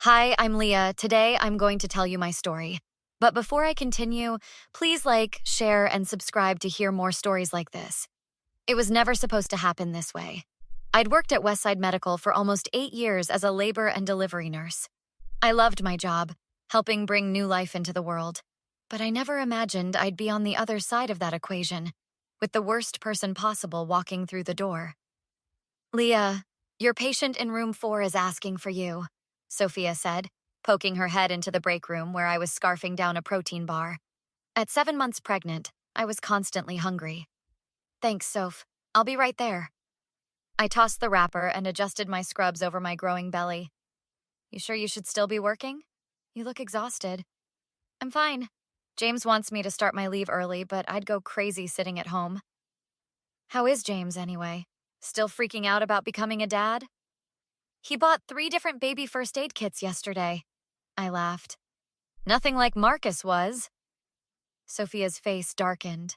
Hi, I'm Leah. Today I'm going to tell you my story. But before I continue, please like, share, and subscribe to hear more stories like this. It was never supposed to happen this way. I'd worked at Westside Medical for almost 8 years as a labor and delivery nurse. I loved my job, helping bring new life into the world. But I never imagined I'd be on the other side of that equation, with the worst person possible walking through the door. Leah, your patient in room 4 is asking for you, Sophia said, poking her head into the break room where I was scarfing down a protein bar. At 7 months pregnant, I was constantly hungry. Thanks, Soph. I'll be right there. I tossed the wrapper and adjusted my scrubs over my growing belly. You sure you should still be working? You look exhausted. I'm fine. James wants me to start my leave early, but I'd go crazy sitting at home. How is James, anyway? Still freaking out about becoming a dad? He bought 3 different baby first aid kits yesterday. I laughed. Nothing like Marcus was. Sophia's face darkened.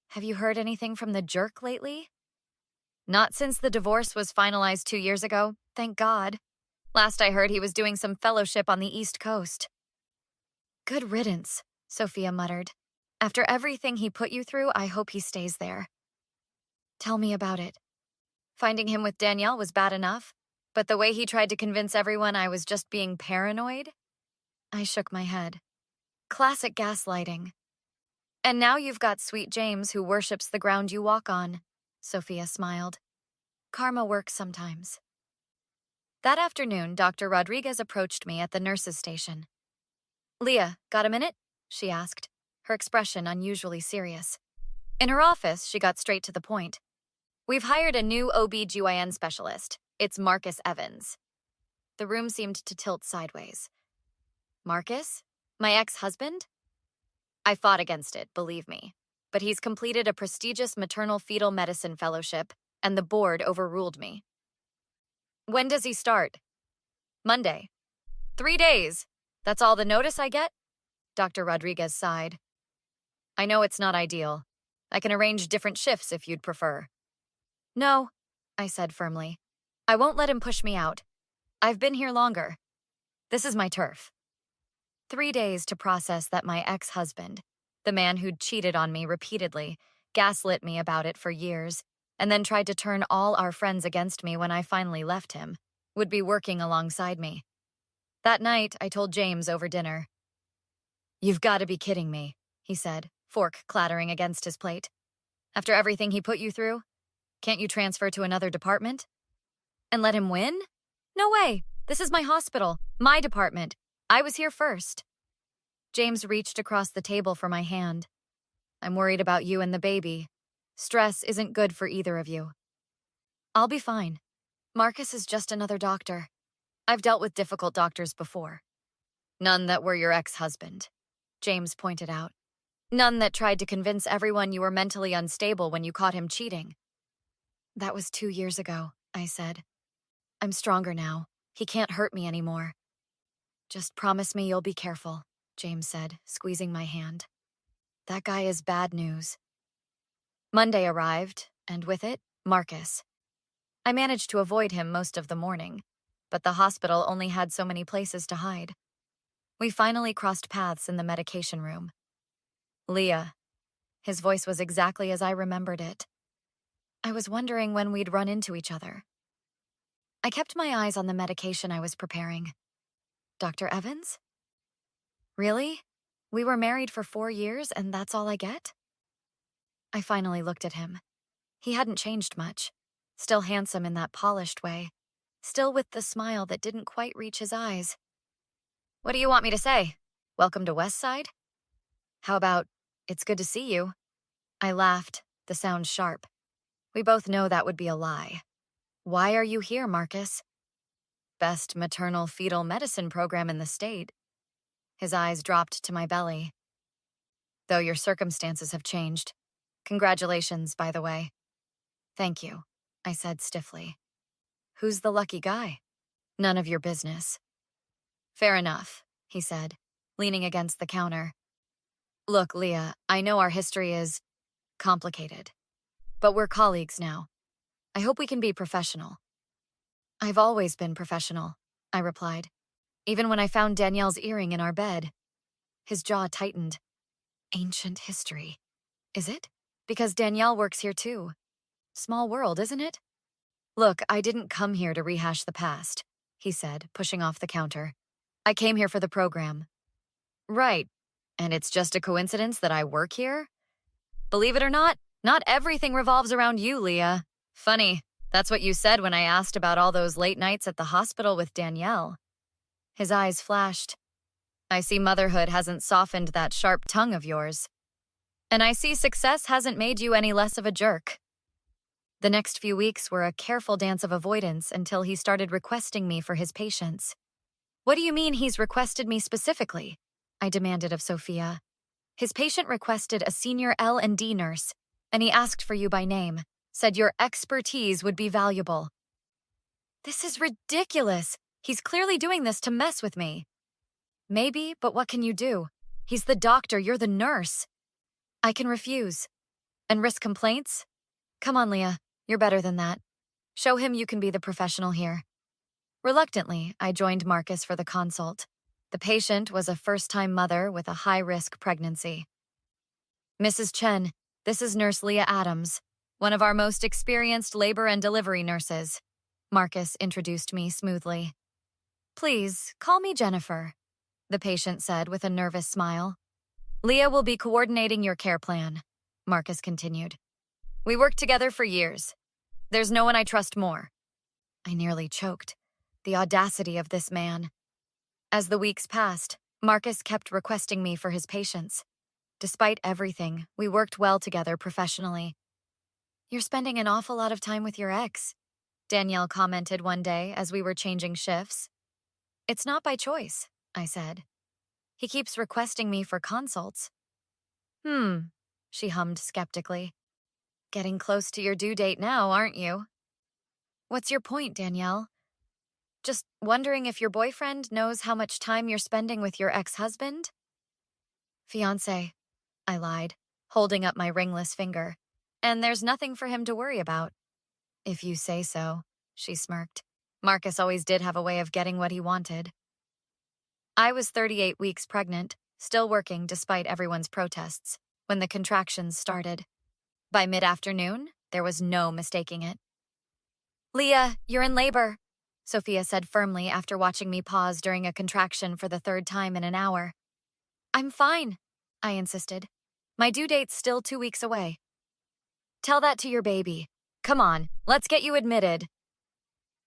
Have you heard anything from the jerk lately? Not since the divorce was finalized 2 years ago, thank God. Last I heard he was doing some fellowship on the East Coast. Good riddance, Sophia muttered. After everything he put you through, I hope he stays there. Tell me about it. Finding him with Danielle was bad enough, but the way he tried to convince everyone I was just being paranoid? I shook my head. Classic gaslighting. And now you've got sweet James who worships the ground you walk on, Sophia smiled. Karma works sometimes. That afternoon, Dr. Rodriguez approached me at the nurse's station. Leah, got a minute? She asked, her expression unusually serious. In her office, she got straight to the point. We've hired a new OB/GYN specialist. It's Marcus Evans. The room seemed to tilt sideways. Marcus? My ex-husband? I fought against it, believe me. But he's completed a prestigious maternal fetal medicine fellowship, and the board overruled me. When does he start? Monday. 3 days. That's all the notice I get? Dr. Rodriguez sighed. I know it's not ideal. I can arrange different shifts if you'd prefer. No, I said firmly. I won't let him push me out. I've been here longer. This is my turf. 3 days to process that my ex-husband, the man who'd cheated on me repeatedly, gaslit me about it for years, and then tried to turn all our friends against me when I finally left him, would be working alongside me. That night, I told James over dinner. You've got to be kidding me, he said, fork clattering against his plate. After everything he put you through? Can't you transfer to another department? And let him win? No way. This is my hospital, my department. I was here first. James reached across the table for my hand. I'm worried about you and the baby. Stress isn't good for either of you. I'll be fine. Marcus is just another doctor. I've dealt with difficult doctors before. None that were your ex-husband, James pointed out. None that tried to convince everyone you were mentally unstable when you caught him cheating. That was 2 years ago, I said. I'm stronger now. He can't hurt me anymore. Just promise me you'll be careful, James said, squeezing my hand. That guy is bad news. Monday arrived, and with it, Marcus. I managed to avoid him most of the morning, but the hospital only had so many places to hide. We finally crossed paths in the medication room. Leah. His voice was exactly as I remembered it. I was wondering when we'd run into each other. I kept my eyes on the medication I was preparing. Dr. Evans? Really? We were married for 4 years and that's all I get? I finally looked at him. He hadn't changed much. Still handsome in that polished way. Still with the smile that didn't quite reach his eyes. What do you want me to say? Welcome to Westside? How about, it's good to see you? I laughed, the sound sharp. We both know that would be a lie. Why are you here, Marcus? Best maternal fetal medicine program in the state. His eyes dropped to my belly. Though your circumstances have changed. Congratulations, by the way. Thank you, I said stiffly. Who's the lucky guy? None of your business. Fair enough, he said, leaning against the counter. Look, Leah, I know our history is complicated, but we're colleagues now. I hope we can be professional. I've always been professional, I replied. even when I found Danielle's earring in our bed. His jaw tightened. Ancient history. Is it? Because Danielle works here too. Small world, isn't it? Look, I didn't come here to rehash the past, he said, pushing off the counter. I came here for the program. Right. And it's just a coincidence that I work here? Believe it or not everything revolves around you, Leah. Funny, that's what you said when I asked about all those late nights at the hospital with Danielle. His eyes flashed. I see motherhood hasn't softened that sharp tongue of yours. And I see success hasn't made you any less of a jerk. The next few weeks were a careful dance of avoidance until he started requesting me for his patients. What do you mean he's requested me specifically? I demanded of Sophia. His patient requested a senior L&D nurse, and he asked for you by name, said your expertise would be valuable. This is ridiculous. He's clearly doing this to mess with me. Maybe, but what can you do? He's the doctor, you're the nurse. I can refuse. And risk complaints? Come on, Leah, you're better than that. Show him you can be the professional here. Reluctantly, I joined Marcus for the consult. The patient was a first-time mother with a high-risk pregnancy. Mrs. Chen, this is Nurse Leah Adams, one of our most experienced labor and delivery nurses. Marcus introduced me smoothly. Please, call me Jennifer, the patient said with a nervous smile. Leah will be coordinating your care plan, Marcus continued. We worked together for years. There's no one I trust more. I nearly choked. The audacity of this man. As the weeks passed, Marcus kept requesting me for his patients. Despite everything, we worked well together professionally. You're spending an awful lot of time with your ex, Danielle commented one day as we were changing shifts. It's not by choice, I said. He keeps requesting me for consults. She hummed skeptically. Getting close to your due date now, aren't you? What's your point, Danielle? Just wondering if your boyfriend knows how much time you're spending with your ex-husband? Fiancé, I lied, holding up my ringless finger. And there's nothing for him to worry about. If you say so, she smirked. Marcus always did have a way of getting what he wanted. I was 38 weeks pregnant, still working despite everyone's protests, when the contractions started. By mid-afternoon, there was no mistaking it. Leah, you're in labor, Sophia said firmly after watching me pause during a contraction for the third time in an hour. I'm fine, I insisted. My due date's still 2 weeks away. Tell that to your baby. Come on, let's get you admitted.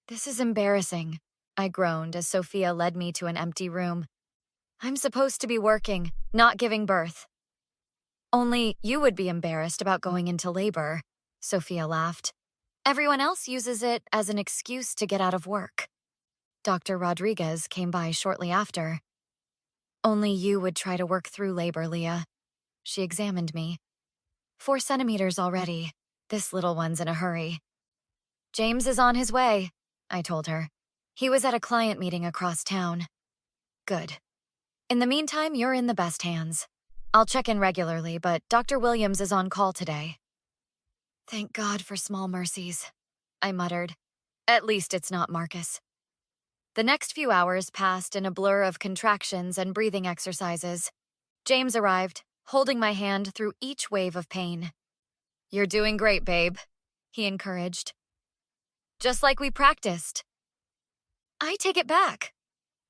This is embarrassing, I groaned as Sophia led me to an empty room. I'm supposed to be working, not giving birth. Only you would be embarrassed about going into labor, Sophia laughed. Everyone else uses it as an excuse to get out of work. Dr. Rodriguez came by shortly after. Only you would try to work through labor, Leah. She examined me. 4 centimeters already. This little one's in a hurry. James is on his way, I told her. He was at a client meeting across town. Good. In the meantime, you're in the best hands. I'll check in regularly, but Dr. Williams is on call today. Thank God for small mercies, I muttered. At least it's not Marcus. The next few hours passed in a blur of contractions and breathing exercises. James arrived, holding my hand through each wave of pain. You're doing great, babe, he encouraged. Just like we practiced. I take it back,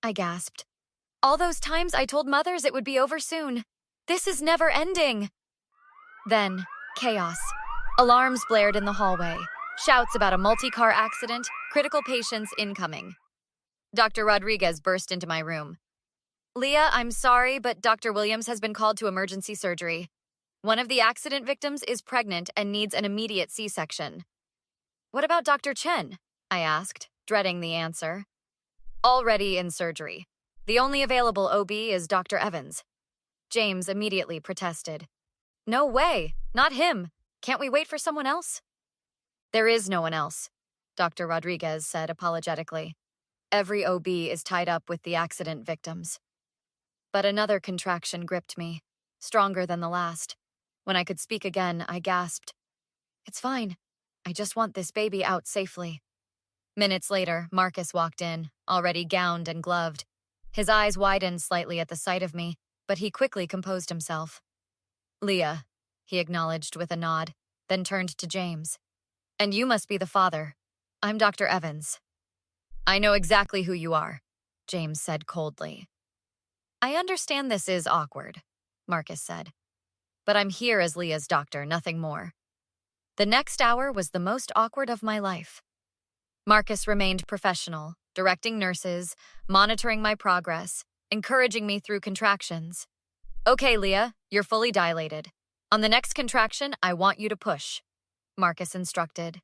I gasped. All those times I told mothers it would be over soon. This is never ending. Then, chaos. Alarms blared in the hallway. Shouts about a multi-car accident, critical patients incoming. Dr. Rodriguez burst into my room. Leah, I'm sorry, but Dr. Williams has been called to emergency surgery. One of the accident victims is pregnant and needs an immediate C-section. What about Dr. Chen? I asked, dreading the answer. Already in surgery. The only available OB is Dr. Evans. James immediately protested. No way, not him. Can't we wait for someone else? There is no one else, Dr. Rodriguez said apologetically. Every OB is tied up with the accident victims. But another contraction gripped me, stronger than the last. When I could speak again, I gasped. It's fine. I just want this baby out safely. Minutes later, Marcus walked in, already gowned and gloved. His eyes widened slightly at the sight of me, but he quickly composed himself. Leah, he acknowledged with a nod, then turned to James. And you must be the father. I'm Dr. Evans. I know exactly who you are, James said coldly. I understand this is awkward, Marcus said. But I'm here as Leah's doctor, nothing more. The next hour was the most awkward of my life. Marcus remained professional, directing nurses, monitoring my progress, encouraging me through contractions. Okay, Leah, you're fully dilated. On the next contraction, I want you to push, Marcus instructed.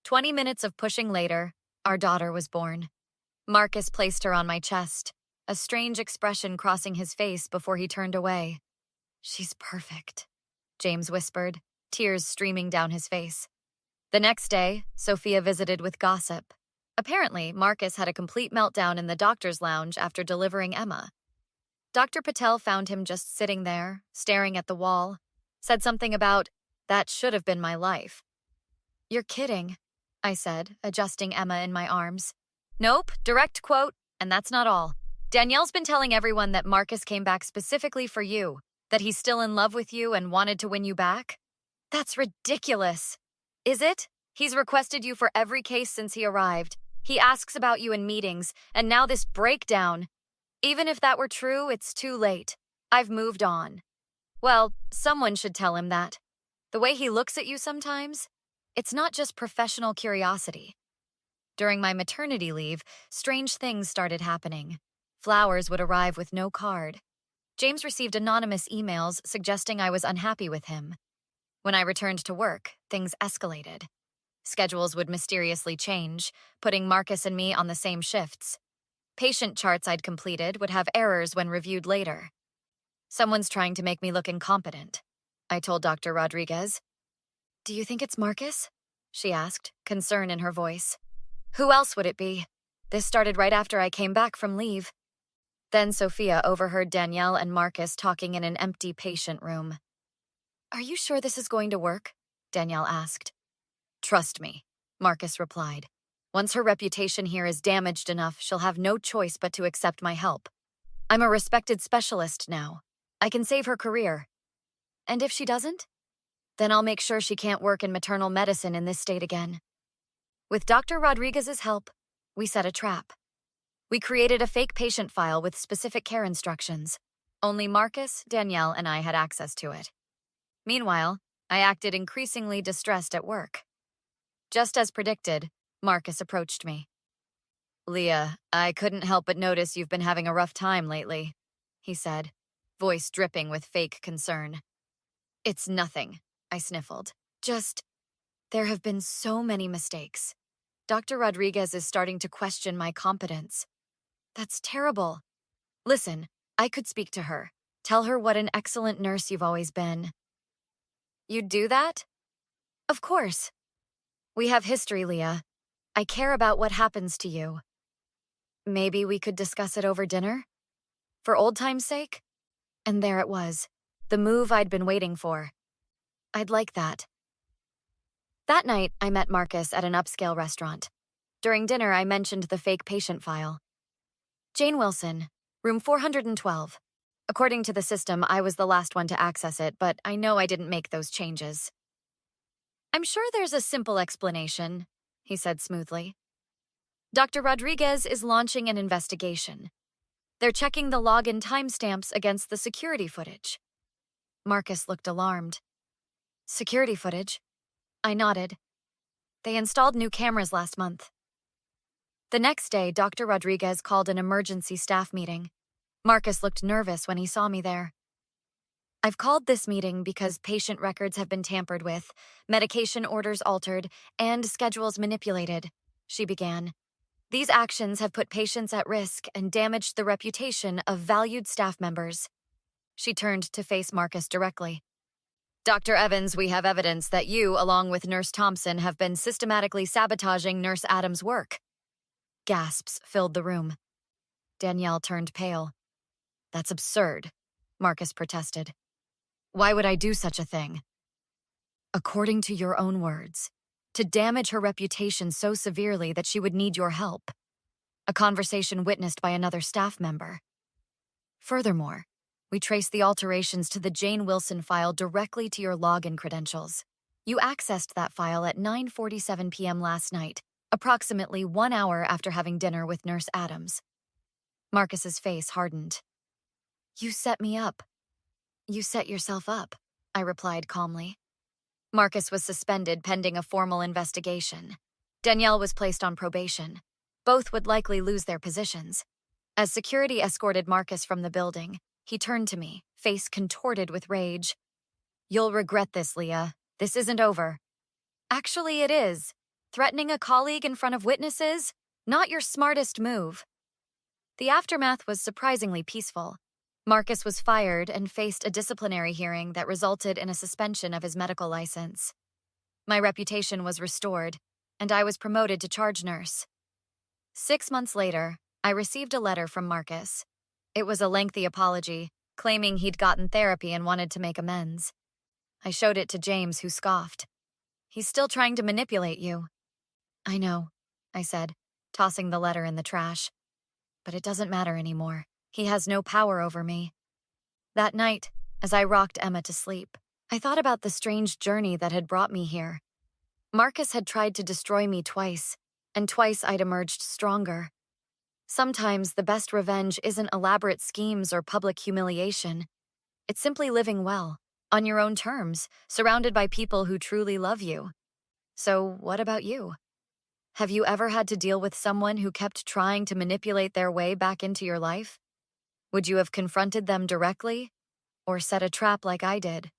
20 minutes of pushing later, our daughter was born. Marcus placed her on my chest, a strange expression crossing his face before he turned away. She's perfect, James whispered, tears streaming down his face. The next day, Sophia visited with gossip. Apparently, Marcus had a complete meltdown in the doctor's lounge after delivering Emma. Dr. Patel found him just sitting there, staring at the wall, said something about, "That should have been my life." You're kidding, I said, adjusting Emma in my arms. Nope, direct quote, and that's not all. Danielle's been telling everyone that Marcus came back specifically for you, that he's still in love with you and wanted to win you back. That's ridiculous. Is it? He's requested you for every case since he arrived. He asks about you in meetings, and now this breakdown. Even if that were true, it's too late. I've moved on. Well, someone should tell him that. The way he looks at you sometimes, it's not just professional curiosity. During my maternity leave, strange things started happening. Flowers would arrive with no card. James received anonymous emails suggesting I was unhappy with him. When I returned to work, things escalated. Schedules would mysteriously change, putting Marcus and me on the same shifts. Patient charts I'd completed would have errors when reviewed later. Someone's trying to make me look incompetent, I told Dr. Rodriguez. Do you think it's Marcus? She asked, concern in her voice. Who else would it be? This started right after I came back from leave. Then Sophia overheard Danielle and Marcus talking in an empty patient room. Are you sure this is going to work? Danielle asked. Trust me, Marcus replied. Once her reputation here is damaged enough, she'll have no choice but to accept my help. I'm a respected specialist now. I can save her career. And if she doesn't? Then I'll make sure she can't work in maternal medicine in this state again. With Dr. Rodriguez's help, we set a trap. We created a fake patient file with specific care instructions. Only Marcus, Danielle, and I had access to it. Meanwhile, I acted increasingly distressed at work. Just as predicted, Marcus approached me. Leah, I couldn't help but notice you've been having a rough time lately, he said, voice dripping with fake concern. It's nothing, I sniffled. Just, there have been so many mistakes. Dr. Rodriguez is starting to question my competence. That's terrible. Listen, I could speak to her. Tell her what an excellent nurse you've always been. You'd do that? Of course. We have history, Leah. I care about what happens to you. Maybe we could discuss it over dinner? For old time's sake? And there it was, the move I'd been waiting for. I'd like that. That night, I met Marcus at an upscale restaurant. During dinner, I mentioned the fake patient file. Jane Wilson, room 412. According to the system, I was the last one to access it, but I know I didn't make those changes. I'm sure there's a simple explanation, he said smoothly. Dr. Rodriguez is launching an investigation. They're checking the login timestamps against the security footage. Marcus looked alarmed. Security footage? I nodded. They installed new cameras last month. The next day, Dr. Rodriguez called an emergency staff meeting. Marcus looked nervous when he saw me there. I've called this meeting because patient records have been tampered with, medication orders altered, and schedules manipulated, she began. These actions have put patients at risk and damaged the reputation of valued staff members. She turned to face Marcus directly. Dr. Evans, we have evidence that you, along with Nurse Thompson, have been systematically sabotaging Nurse Adams' work. Gasps filled the room. Danielle turned pale. That's absurd, Marcus protested. Why would I do such a thing? According to your own words, to damage her reputation so severely that she would need your help. a conversation witnessed by another staff member. Furthermore, we traced the alterations to the Jane Wilson file directly to your login credentials. You accessed that file at 9:47 p.m. last night, approximately 1 hour after having dinner with Nurse Adams. Marcus's face hardened. You set me up. You set yourself up, I replied calmly. Marcus was suspended pending a formal investigation. Danielle was placed on probation. Both would likely lose their positions. As security escorted Marcus from the building, he turned to me, face contorted with rage. You'll regret this, Leah. This isn't over. Actually, it is. Threatening a colleague in front of witnesses? Not your smartest move. The aftermath was surprisingly peaceful. Marcus was fired and faced a disciplinary hearing that resulted in a suspension of his medical license. My reputation was restored, and I was promoted to charge nurse. 6 months later, I received a letter from Marcus. It was a lengthy apology, claiming he'd gotten therapy and wanted to make amends. I showed it to James, who scoffed. He's still trying to manipulate you. I know, I said, tossing the letter in the trash. But it doesn't matter anymore. He has no power over me. That night, as I rocked Emma to sleep, I thought about the strange journey that had brought me here. Marcus had tried to destroy me twice, and twice I'd emerged stronger. Sometimes the best revenge isn't elaborate schemes or public humiliation. It's simply living well, on your own terms, surrounded by people who truly love you. So what about you? Have you ever had to deal with someone who kept trying to manipulate their way back into your life? Would you have confronted them directly, or set a trap like I did?